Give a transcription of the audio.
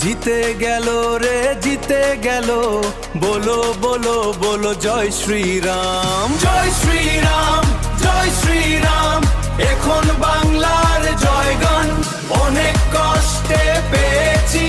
জিতে গেল রে জিতে গেল, বলো বলো বলো জয় শ্রীরাম। জয় শ্রীরাম জয় শ্রীরাম, এখন বাংলার জয়গান। অনেক কষ্টে পেয়েছি